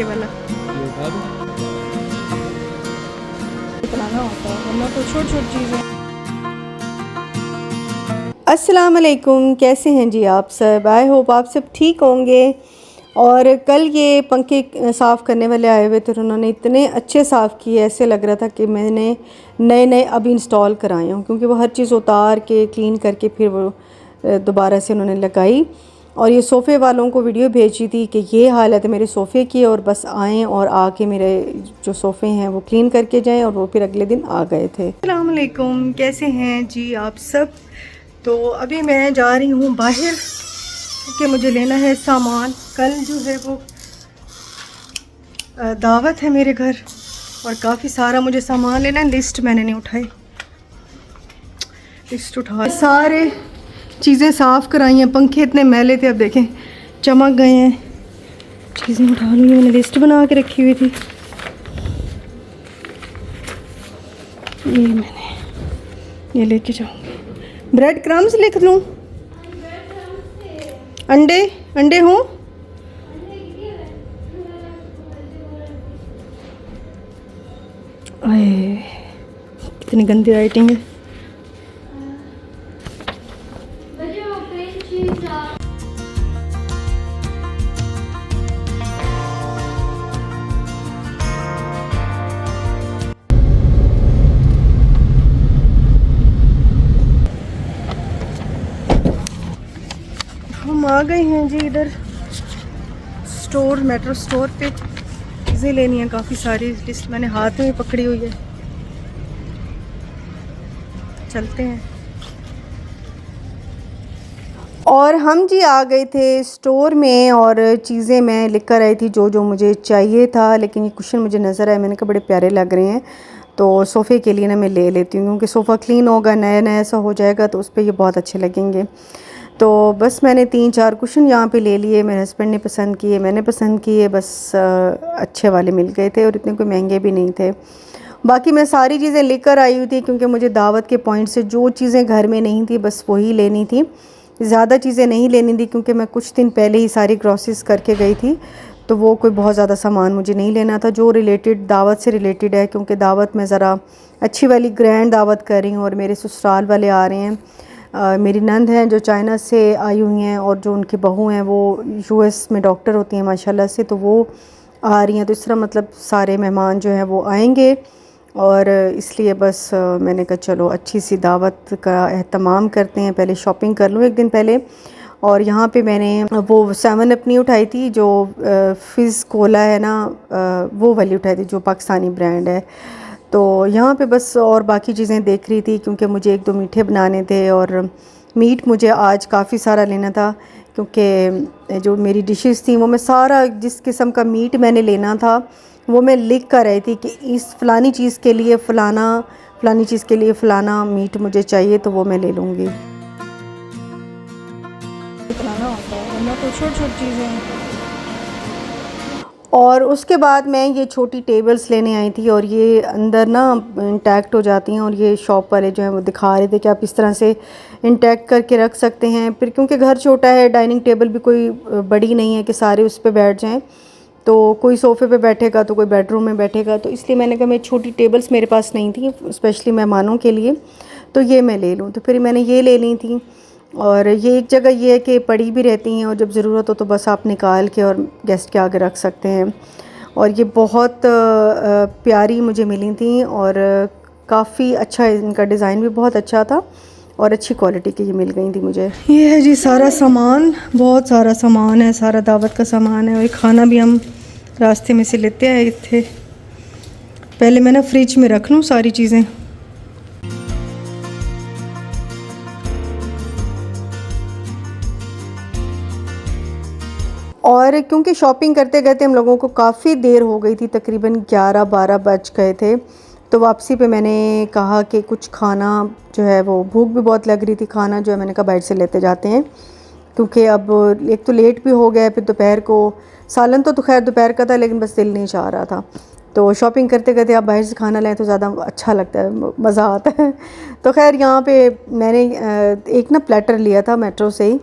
वाला ये उठा दूँ? बनाना होता है, वरना तो छोटी छोटी चीज़ें। अस्सलाम वालेकुम, कैसे हैं जी आप सब। आई होप आप सब ठीक होंगे। और कल ये पंखे साफ़ करने वाले आए हुए थे, उन्होंने इतने अच्छे साफ़ किए, ऐसे लग रहा था कि मैंने नए नए अभी इंस्टॉल कराए हों, क्योंकि वो हर चीज़ उतार के क्लीन करके फिर वो दोबारा से उन्होंने लगाई। और ये सोफ़े वालों को वीडियो भेजी थी कि ये हालत है मेरे सोफ़े की, और बस आएँ और आके मेरे जो सोफ़े हैं वो क्लीन करके जाएँ, और वो फिर अगले दिन आ गए थे। अस्सलाम वालेकुम, कैसे हैं जी आप सब। तो अभी मैं जा रही हूँ बाहर, क्योंकि मुझे लेना है सामान। कल जो है वो दावत है मेरे घर, और काफ़ी सारा मुझे सामान लेना है। लिस्ट मैंने नहीं उठाई, लिस्ट उठा सारे चीज़ें साफ़ कराई हैं। पंखे इतने मैले थे, अब देखें चमक गए हैं। चीज़ें उठा ली, मैंने लिस्ट बना के रखी हुई थी। ये मैंने ये लेके जाऊँगी। ब्रेड क्रम्स लिख लूँ, अंडे अंडे हों। आए कितनी गंदी राइटिंग है। हम आ गए हैं जी इधर स्टोर, मेट्रो स्टोर पे। चीज़ें लेनी है काफ़ी सारी, लिस्ट मैंने हाथ में पकड़ी हुई है। चलते हैं। और हम जी आ गए थे स्टोर में, और चीज़ें मैं लिख कर आई थी जो जो मुझे चाहिए था। लेकिन ये कुशन मुझे नज़र आए, मैंने कहा बड़े प्यारे लग रहे हैं, तो सोफ़े के लिए ना मैं ले लेती हूँ, क्योंकि सोफ़ा क्लीन होगा, नया नया सा हो जाएगा, तो उस पर ये बहुत अच्छे लगेंगे। तो बस मैंने 3-4 कुशन यहाँ पे ले लिए। मेरे हस्बैंड ने पसंद किए, मैंने पसंद किए, बस अच्छे वाले मिल गए थे, और इतने कोई महंगे भी नहीं थे। बाकी मैं सारी चीज़ें लेकर आई हुई थी, क्योंकि मुझे दावत के पॉइंट से जो चीज़ें घर में नहीं थी बस वही लेनी थी। ज़्यादा चीज़ें नहीं लेनी थी, क्योंकि मैं कुछ दिन पहले ही सारी ग्रॉसरीज करके गई थी, तो वो कोई बहुत ज़्यादा सामान मुझे नहीं लेना था जो रिलेटेड दावत से रिलेटेड है। क्योंकि दावत में ज़रा अच्छी वाली ग्रैंड दावत कर रही हूँ, और मेरे ससुराल वाले आ रहे हैं। मेरी नंद हैं जो चाइना से आई हुई हैं, और जो उनकी बहू हैं वो यूएस में डॉक्टर होती हैं माशाल्लाह से, तो वो आ रही हैं। तो इस तरह मतलब सारे मेहमान जो हैं वो आएंगे, और इसलिए बस मैंने कहा चलो अच्छी सी दावत का एहतमाम करते हैं, पहले शॉपिंग कर लूँ एक दिन पहले। और यहाँ पे मैंने वो 7 अपनी उठाई थी, जो फिज़ कोला है ना, वो वाली उठाई थी जो पाकिस्तानी ब्रांड है। तो यहाँ पे बस और बाकी चीज़ें देख रही थी, क्योंकि मुझे 1-2 मीठे बनाने थे, और मीट मुझे आज काफ़ी सारा लेना था, क्योंकि जो मेरी डिशेस थी वो मैं सारा जिस किस्म का मीट मैंने लेना था वो मैं लिख कर रही थी कि इस फ़लानी चीज़ के लिए फ़लाना, फ़लानी चीज़ के लिए फ़लाना मीट मुझे चाहिए, तो वो मैं ले लूँगी। बनाना होता है, वरना तो छोटी छोटी चीज़ें। और उसके बाद मैं ये छोटी टेबल्स लेने आई थी, और ये अंदर ना इंटैक्ट हो जाती हैं, और ये शॉप वाले जो हैं वो दिखा रहे थे कि आप इस तरह से इंटैक्ट करके रख सकते हैं। फिर क्योंकि घर छोटा है, डाइनिंग टेबल भी कोई बड़ी नहीं है कि सारे उस पर बैठ जाएं, तो कोई सोफ़े पे बैठेगा तो कोई बेडरूम में बैठेगा, तो इसलिए मैंने कहा मैं छोटी टेबल्स मेरे पास नहीं थी स्पेशली मेहमानों के लिए, तो ये मैं ले लूँ। तो फिर मैंने ये ले ली थी। और ये एक जगह ये है कि पड़ी भी रहती हैं, और जब ज़रूरत हो तो बस आप निकाल के और गेस्ट के आगे रख सकते हैं। और ये बहुत प्यारी मुझे मिली थी, और काफ़ी अच्छा इनका डिज़ाइन भी बहुत अच्छा था, और अच्छी क्वालिटी की ये मिल गई थी मुझे। ये है जी सारा सामान, बहुत सारा सामान है, सारा दावत का सामान है। और खाना भी हम रास्ते में से लेते आए थे। पहले मैं ना फ्रिज में रख लूँ सारी चीज़ें। और क्योंकि शॉपिंग करते करते हम लोगों को काफ़ी देर हो गई थी, तकरीबन 11-12 बज गए थे, तो वापसी पे मैंने कहा कि कुछ खाना जो है वो, भूख भी बहुत लग रही थी, खाना जो है मैंने कहा बाहर से लेते जाते हैं, क्योंकि अब एक तो लेट भी हो गया, फिर दोपहर को सालन तो खैर दोपहर का था, लेकिन बस दिल नहीं चाह रहा था। तो शॉपिंग करते करते आप बाहर से खाना लाएँ तो ज़्यादा अच्छा लगता है, मज़ा आता है। तो खैर यहाँ पे मैंने एक ना प्लेटर लिया था मेट्रो से ही,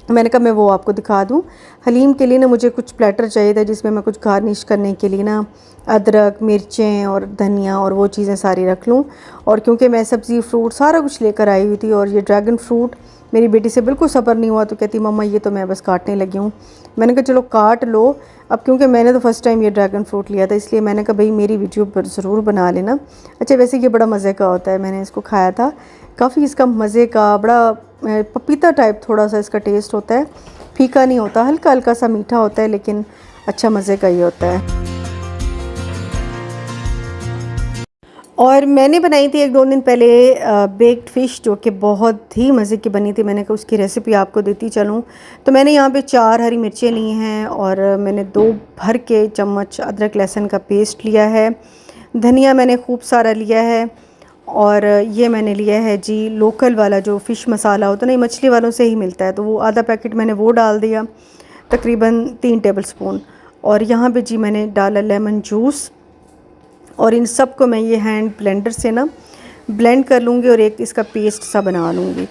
मैंने कहा मैं वो आपको दिखा दूं। हलीम के लिए ना मुझे कुछ प्लेटर चाहिए था जिसमें मैं कुछ गार्निश करने के लिए ना अदरक, मिर्चें और धनिया और वो चीज़ें सारी रख लूँ। और क्योंकि मैं सब्ज़ी, फ्रूट सारा कुछ लेकर आई हुई थी, और ये ड्रैगन फ्रूट मेरी बेटी से बिल्कुल सब्र नहीं हुआ, तो कहती मम्मा ये तो मैं बस काटने लगी हूँ। मैंने कहा चलो काट लो। अब क्योंकि मैंने तो फ़र्स्ट टाइम ये ड्रैगन फ्रूट लिया था, इसलिए मैंने कहा भाई मेरी वीडियो पर ज़रूर बना लेना। अच्छा वैसे ये बड़ा मज़े का होता है, मैंने इसको खाया था, काफ़ी इसका मज़े का, बड़ा पपीता टाइप थोड़ा सा इसका टेस्ट होता है, फीका नहीं होता, हल्का हल्का सा मीठा होता है, लेकिन अच्छा मज़े का ही होता है। और मैंने बनाई थी 1-2 दिन पहले बेक्ड फ़िश, जो कि बहुत ही मज़े की बनी थी। मैंने कहा उसकी रेसिपी आपको देती चलूँ। तो मैंने यहाँ पे 4 हरी मिर्चें ली हैं, और मैंने 2 भर के चम्मच अदरक लहसुन का पेस्ट लिया है। धनिया मैंने खूब सारा लिया है, और ये मैंने लिया है जी लोकल वाला जो फ़िश मसाला होता है ना, मछली वालों से ही मिलता है, तो वो आधा पैकेट मैंने वो डाल दिया, तकरीबन 3 टेबल स्पून। और यहाँ पे जी मैंने डाला लेमन जूस, और इन सब को मैं ये हैंड ब्लेंडर से ना ब्लेंड कर लूँगी और एक इसका पेस्ट सा बना लूँगी।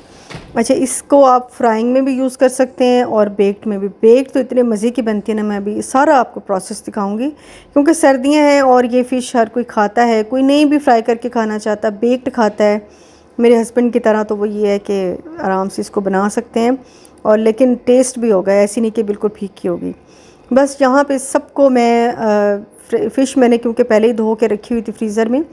अच्छा, इसको आप फ्राइंग में भी यूज़ कर सकते हैं और बेक्ड में भी। बेक्ड तो इतने मज़े की बनती है ना, मैं अभी सारा आपको प्रोसेस दिखाऊंगी, क्योंकि सर्दियां हैं और ये फ़िश हर कोई खाता है, कोई नहीं भी फ्राई करके खाना चाहता, बेक्ड खाता है। मेरे हस्बैंड की तरह तो वो ये है कि आराम से इसको बना सकते हैं, और लेकिन टेस्ट भी होगा, ऐसी नहीं कि बिल्कुल फीकी होगी। बस यहाँ पे सबको मैं फ़िश मैंने क्योंकि पहले ही धो के रखी हुई थी फ्रीज़र में,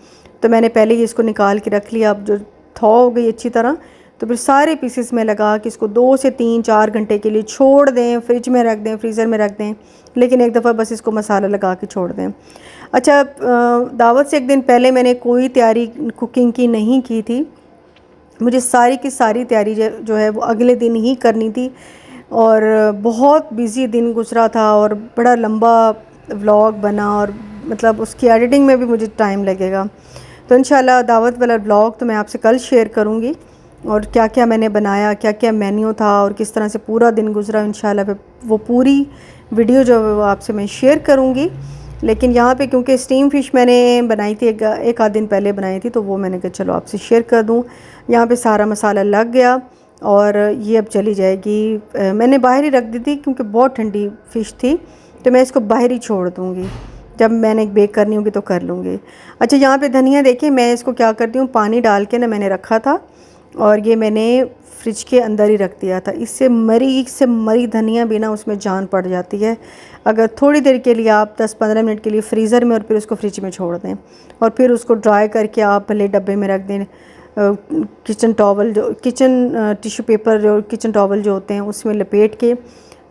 तो मैंने पहले ही इसको निकाल के रख लिया। अब जो थॉ हो गई अच्छी तरह, तो फिर सारे पीसेस में लगा के इसको 2 से 3-4 घंटे के लिए छोड़ दें, फ्रिज में रख दें, फ्रीज़र में रख दें, लेकिन एक दफ़ा बस इसको मसाला लगा के छोड़ दें। अच्छा, दावत से 1 दिन पहले मैंने कोई तैयारी कुकिंग की नहीं की थी, मुझे सारी की सारी तैयारी जो है वो अगले दिन ही करनी थी, और बहुत बिज़ी दिन गुजरा था, और बड़ा लंबा व्लॉग बना, और मतलब उसकी एडिटिंग में भी मुझे टाइम लगेगा। तो इंशाल्लाह दावत वाला व्लॉग तो मैं आपसे कल शेयर करूँगी, और क्या क्या मैंने बनाया, क्या क्या मेन्यू था, और किस तरह से पूरा दिन गुजरा, इंशाल्लाह वो पूरी वीडियो जो है वो आपसे मैं शेयर करूँगी। लेकिन यहाँ पे क्योंकि स्टीम फ़िश मैंने बनाई थी, एक आध दिन पहले बनाई थी, तो वो मैंने कहा चलो आपसे शेयर कर दूँ। यहाँ पे सारा मसाला लग गया, और ये अब चली जाएगी। मैंने बाहर ही रख दी थी क्योंकि बहुत ठंडी फ़िश थी, तो मैं इसको बाहर ही छोड़ दूँगी, जब मैंने बेक करनी होगी तो कर लूँगी। अच्छा, यहाँ पे धनिया देखिए, मैं इसको क्या करती हूँ, पानी डाल के ना मैंने रखा था, और ये मैंने फ्रिज के अंदर ही रख दिया था। इससे मरी धनिया भी ना उसमें जान पड़ जाती है। अगर थोड़ी देर के लिए आप 10-15 मिनट के लिए फ्रीज़र में और फिर उसको फ्रिज में छोड़ दें, और फिर उसको ड्राई करके आप भले डब्बे में रख दें, किचन टॉवल जो टिश्यू पेपर जो किचन टॉवल जो होते हैं उसमें लपेट के,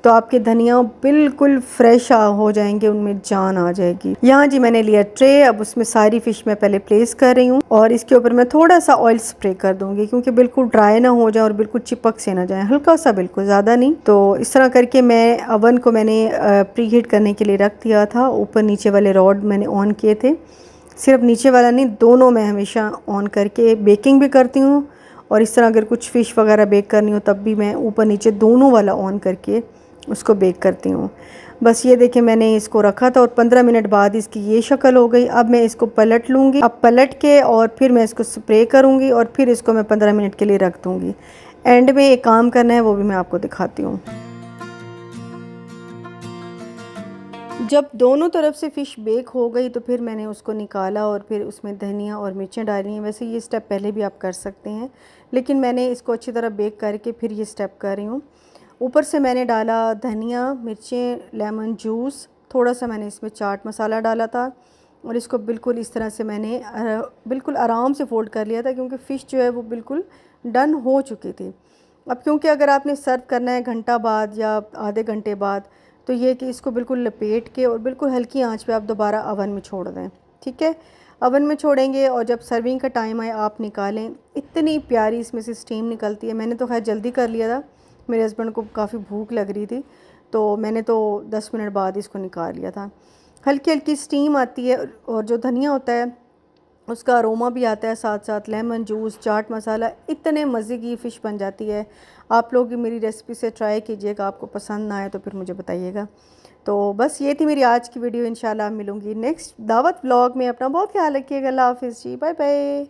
तो आपके धनिया बिल्कुल फ्रेश हो जाएंगे, उनमें जान आ जाएगी। यहाँ जी मैंने लिया ट्रे, अब उसमें सारी फ़िश मैं पहले प्लेस कर रही हूँ, और इसके ऊपर मैं थोड़ा सा ऑयल स्प्रे कर दूँगी, क्योंकि बिल्कुल ड्राई ना हो जाए और बिल्कुल चिपक से ना जाए, हल्का सा, बिल्कुल ज़्यादा नहीं। तो इस तरह करके मैं अवन को मैंने प्री हीट करने के लिए रख दिया था। ऊपर नीचे वाले रॉड मैंने ऑन किए थे, सिर्फ नीचे वाला नहीं, दोनों मैं हमेशा ऑन करके बेकिंग भी करती हूँ, और इस तरह अगर कुछ फ़िश वगैरह बेक करनी हो तब भी मैं ऊपर नीचे दोनों वाला ऑन करके उसको बेक करती हूँ। बस ये देखें, मैंने इसको रखा था और 15 मिनट बाद इसकी ये शक्ल हो गई। अब मैं इसको पलट लूँगी, अब पलट के और फिर मैं इसको स्प्रे करूँगी, और फिर इसको मैं 15 मिनट के लिए रख दूँगी। एंड में एक काम करना है, वो भी मैं आपको दिखाती हूँ। जब दोनों तरफ से फ़िश बेक हो गई तो फिर मैंने उसको निकाला, और फिर उसमें धनिया और मिर्चें डाली हैं। वैसे ये स्टेप पहले भी आप कर सकते हैं, लेकिन मैंने इसको अच्छी तरह बेक करके फिर ये स्टेप कर रही हूँ। ऊपर से मैंने डाला धनिया, मिर्चें, लेमन जूस, थोड़ा सा मैंने इसमें चाट मसाला डाला था, और इसको बिल्कुल इस तरह से मैंने बिल्कुल आराम से फ़ोल्ड कर लिया था, क्योंकि फ़िश जो है वो बिल्कुल डन हो चुकी थी। अब क्योंकि अगर आपने सर्व करना है घंटा बाद या आधे घंटे बाद, तो ये कि इसको बिल्कुल लपेट के और बिल्कुल हल्की आंच पे आप दोबारा अवन में छोड़ दें, ठीक है। अवन में छोड़ेंगे, और जब सर्विंग का टाइम आए आप निकालें, इतनी प्यारी इसमें से स्टीम निकलती है। मैंने तो खैर जल्दी कर लिया था, मेरे हस्बैंड को काफ़ी भूख लग रही थी, तो मैंने तो 10 मिनट बाद इसको निकाल लिया था। हल्की हल्की स्टीम आती है, और जो धनिया होता है उसका अरोमा भी आता है, साथ साथ लेमन जूस, चाट मसाला, इतने मज़े की फ़िश बन जाती है। आप लोग मेरी रेसिपी से ट्राई कीजिएगा, आपको पसंद ना आए तो फिर मुझे बताइएगा। तो बस ये थी मेरी आज की वीडियो। इंशाल्लाह मिलूँगी नेक्स्ट दावत व्लॉग में। अपना बहुत ख्याल रखिएगा। अल्लाह हाफ़िज़ जी, बाय बाय।